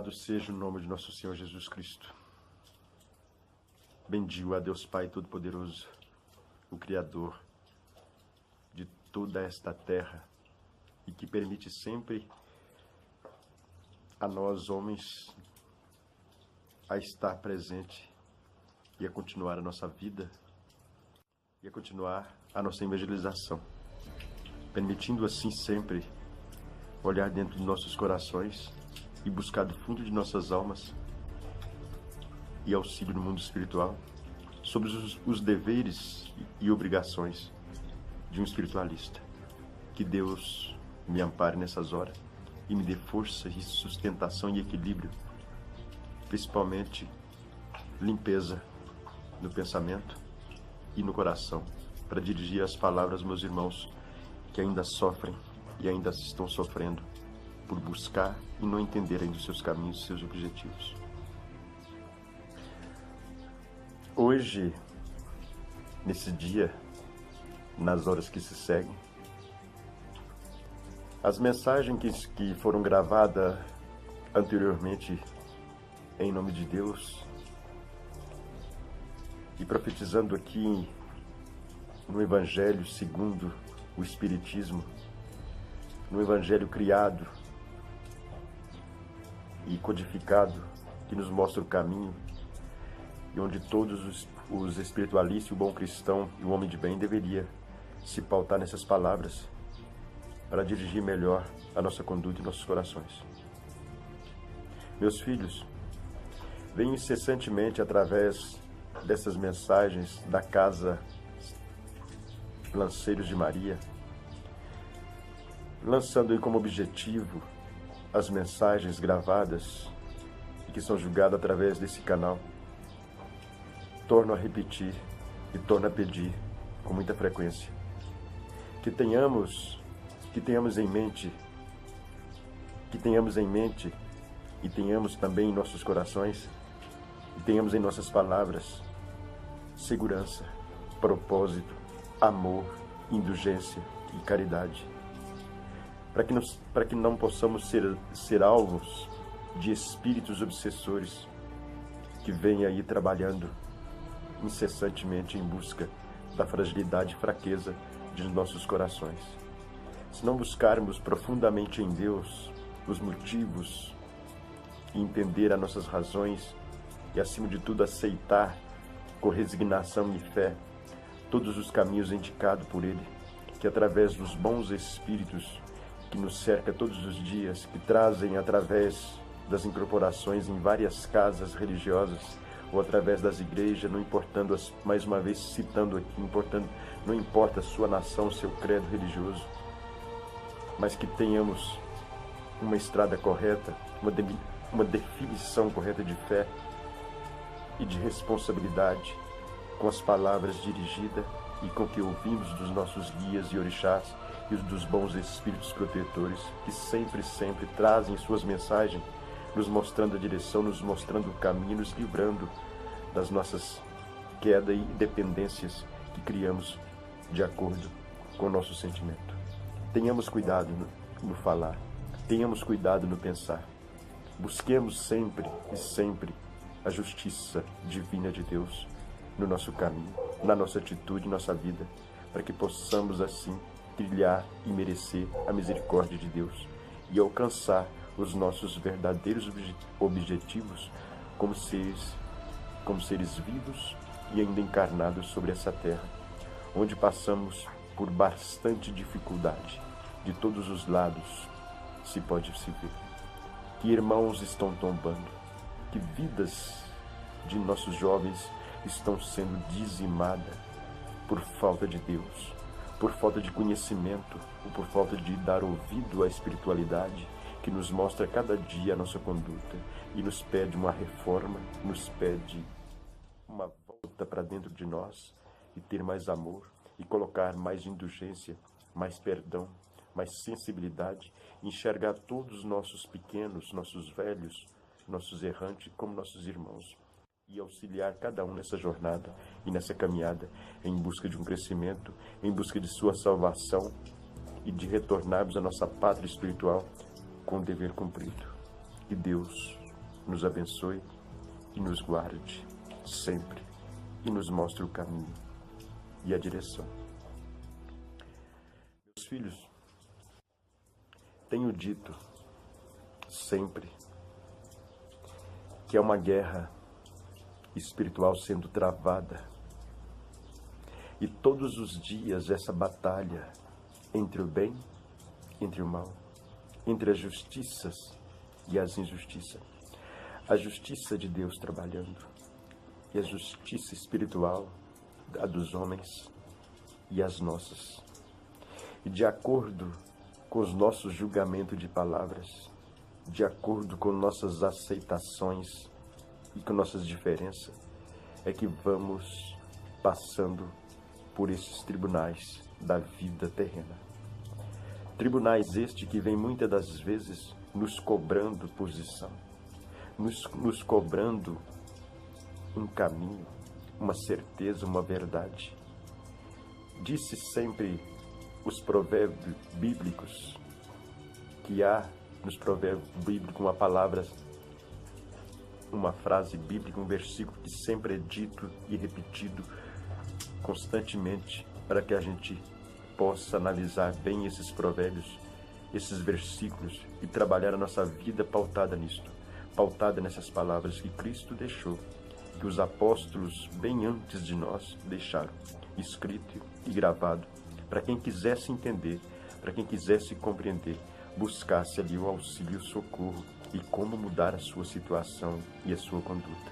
Louvado seja o nome de nosso Senhor Jesus Cristo. Bendigo a Deus Pai Todo-Poderoso, o Criador de toda esta terra e que permite sempre a nós, homens, a estar presente e a continuar a nossa vida e a continuar a nossa evangelização, permitindo assim sempre olhar dentro de nossos corações e buscar do fundo de nossas almas e auxílio no mundo espiritual sobre os deveres e obrigações de um espiritualista. Que Deus me ampare nessas horas e me dê força e sustentação e equilíbrio, principalmente limpeza no pensamento e no coração, para dirigir as palavras aos meus irmãos que ainda sofrem e ainda estão sofrendo por buscar e não entender ainda os seus caminhos e seus objetivos. Hoje, nesse dia, nas horas que se seguem, as mensagens que foram gravadas anteriormente em nome de Deus e profetizando aqui no Evangelho segundo o Espiritismo, no Evangelho criado e codificado, que nos mostra o caminho, e onde todos os espiritualistas, o bom cristão e o homem de bem deveria se pautar nessas palavras para dirigir melhor a nossa conduta e nossos corações. Meus filhos, venho incessantemente através dessas mensagens da Casa Lanceiros de Maria, lançando aí como objetivo as mensagens gravadas e que são julgadas através desse canal. Torno a repetir e torno a pedir com muita frequência que tenhamos em mente e tenhamos também em nossos corações e tenhamos em nossas palavras segurança, propósito, amor, indulgência e caridade, para que não possamos ser alvos de espíritos obsessores que vêm aí trabalhando incessantemente em busca da fragilidade e fraqueza de nossos corações. Se não buscarmos profundamente em Deus os motivos e entender as nossas razões e, acima de tudo, aceitar com resignação e fé todos os caminhos indicados por Ele, que através dos bons espíritos que nos cerca todos os dias, que trazem através das incorporações em várias casas religiosas ou através das igrejas, não importando, mais uma vez citando aqui, não importa a sua nação, seu credo religioso, mas que tenhamos uma estrada correta, uma definição correta de fé e de responsabilidade com as palavras dirigidas e com o que ouvimos dos nossos guias e orixás e dos bons espíritos protetores que sempre trazem suas mensagens, nos mostrando a direção, nos mostrando o caminho, nos livrando das nossas quedas e dependências que criamos de acordo com o nosso sentimento. Tenhamos cuidado no falar, tenhamos cuidado no pensar. Busquemos sempre a justiça divina de Deus no nosso caminho, na nossa atitude, nossa vida, para que possamos assim trilhar e merecer a misericórdia de Deus e alcançar os nossos verdadeiros objetivos como seres vivos e ainda encarnados sobre essa terra, onde passamos por bastante dificuldade, de todos os lados se pode se ver. Que irmãos estão tombando, que vidas de nossos jovens estão sendo dizimadas por falta de Deus, por falta de conhecimento, ou por falta de dar ouvido à espiritualidade que nos mostra cada dia a nossa conduta e nos pede uma reforma, nos pede uma volta para dentro de nós e ter mais amor e colocar mais indulgência, mais perdão, mais sensibilidade, enxergar todos os nossos pequenos, nossos velhos, nossos errantes como nossos irmãos e auxiliar cada um nessa jornada e nessa caminhada em busca de um crescimento, em busca de sua salvação e de retornarmos à nossa pátria espiritual com o dever cumprido. Que Deus nos abençoe e nos guarde sempre e nos mostre o caminho e a direção. Meus filhos, tenho dito sempre que é uma guerra espiritual sendo travada. E todos os dias essa batalha entre o bem, entre o mal, entre as justiças e as injustiças. A justiça de Deus trabalhando e a justiça espiritual, a dos homens e as nossas. E de acordo com os nossos julgamentos de palavras, de acordo com nossas aceitações e com nossas diferenças, é que vamos passando por esses tribunais da vida terrena. Tribunais este que vem muitas das vezes nos cobrando posição, nos cobrando um caminho, uma certeza, uma verdade. Disse sempre os provérbios bíblicos que há nos provérbios bíblicos uma palavra, uma frase bíblica, um versículo que sempre é dito e repetido constantemente para que a gente possa analisar bem esses provérbios, esses versículos e trabalhar a nossa vida pautada nisto, pautada nessas palavras que Cristo deixou, que os apóstolos bem antes de nós deixaram, escrito e gravado, para quem quisesse entender, para quem quisesse compreender, buscasse ali o auxílio, o socorro e como mudar a sua situação e a sua conduta.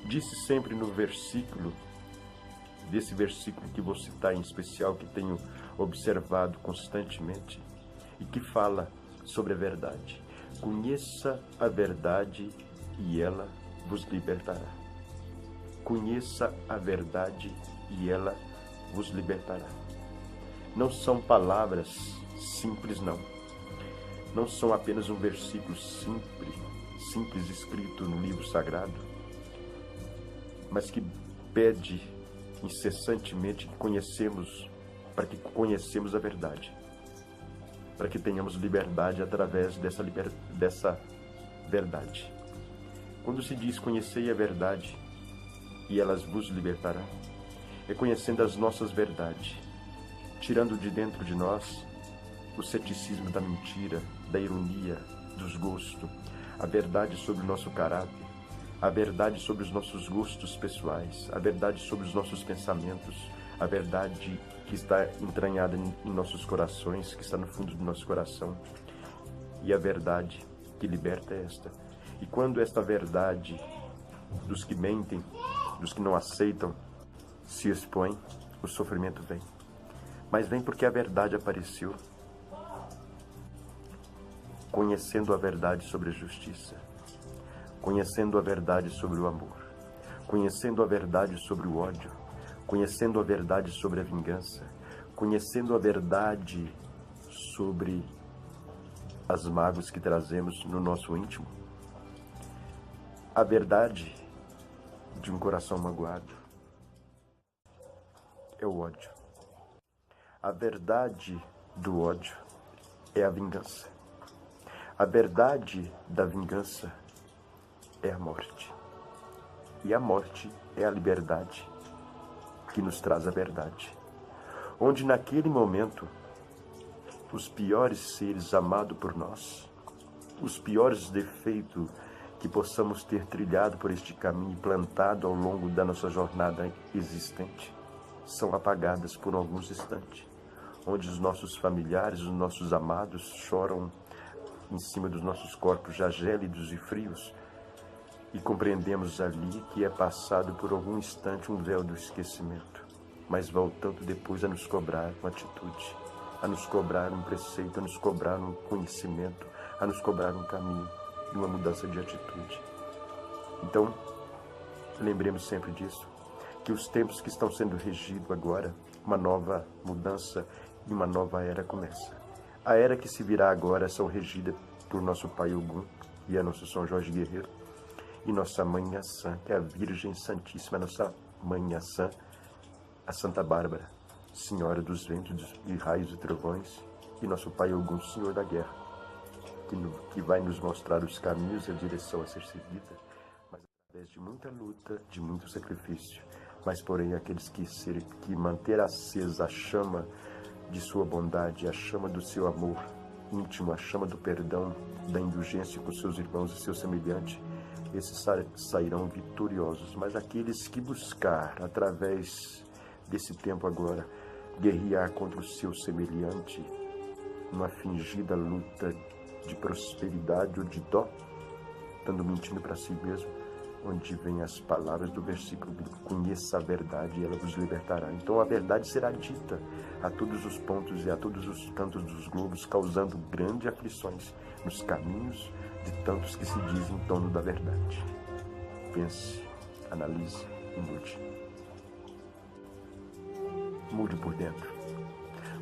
Disse sempre no versículo, desse versículo que vou citar em especial, que tenho observado constantemente, e que fala sobre a verdade. Conheça a verdade e ela vos libertará. Conheça a verdade e ela vos libertará. Não são palavras simples, não. Não são apenas um versículo simples escrito no livro sagrado, mas que pede incessantemente que conhecemos, para que conhecemos a verdade, para que tenhamos liberdade através dessa verdade. Quando se diz conhecei a verdade e elas vos libertarão, é conhecendo as nossas verdades, tirando de dentro de nós o ceticismo da mentira, da ironia, dos gostos, a verdade sobre o nosso caráter, a verdade sobre os nossos gostos pessoais, a verdade sobre os nossos pensamentos, a verdade que está entranhada em nossos corações, que está no fundo do nosso coração, e a verdade que liberta é esta. E quando esta verdade dos que mentem, dos que não aceitam, se expõe, o sofrimento vem. Mas vem porque a verdade apareceu, conhecendo a verdade sobre a justiça, conhecendo a verdade sobre o amor, conhecendo a verdade sobre o ódio, conhecendo a verdade sobre a vingança, conhecendo a verdade sobre as mágoas que trazemos no nosso íntimo, a verdade de um coração magoado é o ódio. A verdade do ódio é a vingança. A verdade da vingança é a morte. E a morte é a liberdade que nos traz a verdade. Onde naquele momento, os piores seres amados por nós, os piores defeitos que possamos ter trilhado por este caminho e plantado ao longo da nossa jornada existente, são apagadas por alguns instantes. Onde os nossos familiares, os nossos amados choram em cima dos nossos corpos já gélidos e frios, e compreendemos ali que é passado por algum instante um véu do esquecimento, mas voltando depois a nos cobrar uma atitude, a nos cobrar um preceito, a nos cobrar um conhecimento, a nos cobrar um caminho e uma mudança de atitude. Então, lembremos sempre disso, que os tempos que estão sendo regidos agora, uma nova mudança e uma nova era começa. A era que se virá agora são regidas por nosso Pai Ogum e a nosso São Jorge Guerreiro e nossa Mãe Iaçã, que é a Virgem Santíssima, nossa Mãe Iaçã, a Santa Bárbara, Senhora dos Ventos e Raios e Trovões, e nosso Pai Ogum, Senhor da Guerra. que vai nos mostrar os caminhos e a direção a ser seguida, mas através de muita luta, de muito sacrifício. Mas, porém, aqueles que manter acesa a chama de sua bondade, a chama do seu amor íntimo, a chama do perdão, da indulgência com seus irmãos e seus semelhantes, esses sairão vitoriosos. Mas aqueles que buscar, através desse tempo agora, guerrear contra o seu semelhante, numa fingida luta de prosperidade ou de dó, estando mentindo para si mesmo, onde vem as palavras do versículo: conheça a verdade e ela vos libertará. Então a verdade será dita a todos os pontos e a todos os cantos dos globos, causando grandes aflições nos caminhos de tantos que se dizem dono da verdade. Pense, analise e mude. Mude por dentro.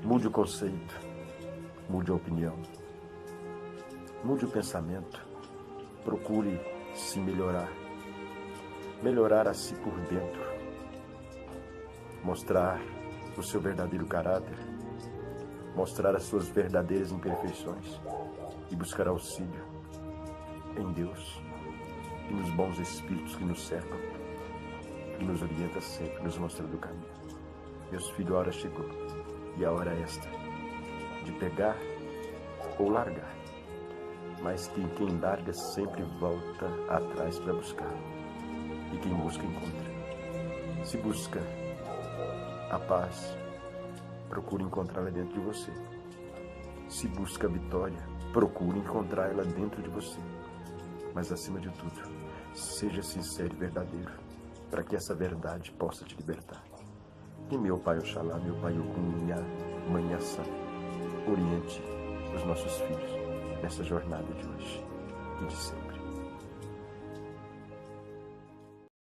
Mude o conceito. Mude a opinião. Mude o pensamento. Procure se melhorar. Melhorar a si por dentro. Mostrar o seu verdadeiro caráter. Mostrar as suas verdadeiras imperfeições. E buscar auxílio em Deus e nos bons espíritos que nos cercam, que nos orienta sempre, nos mostrando o caminho. Meus filhos, a hora chegou, e a hora é esta, de pegar ou largar. Mas quem larga sempre volta atrás para buscar. E quem busca, encontra. Se busca a paz, procure encontrá-la dentro de você. Se busca a vitória, procure encontrá-la dentro de você. Mas, acima de tudo, seja sincero e verdadeiro, para que essa verdade possa te libertar. E meu Pai Oxalá, meu Pai Ogum, minha Mãe Assá, oriente os nossos filhos nessa jornada de hoje e de sempre.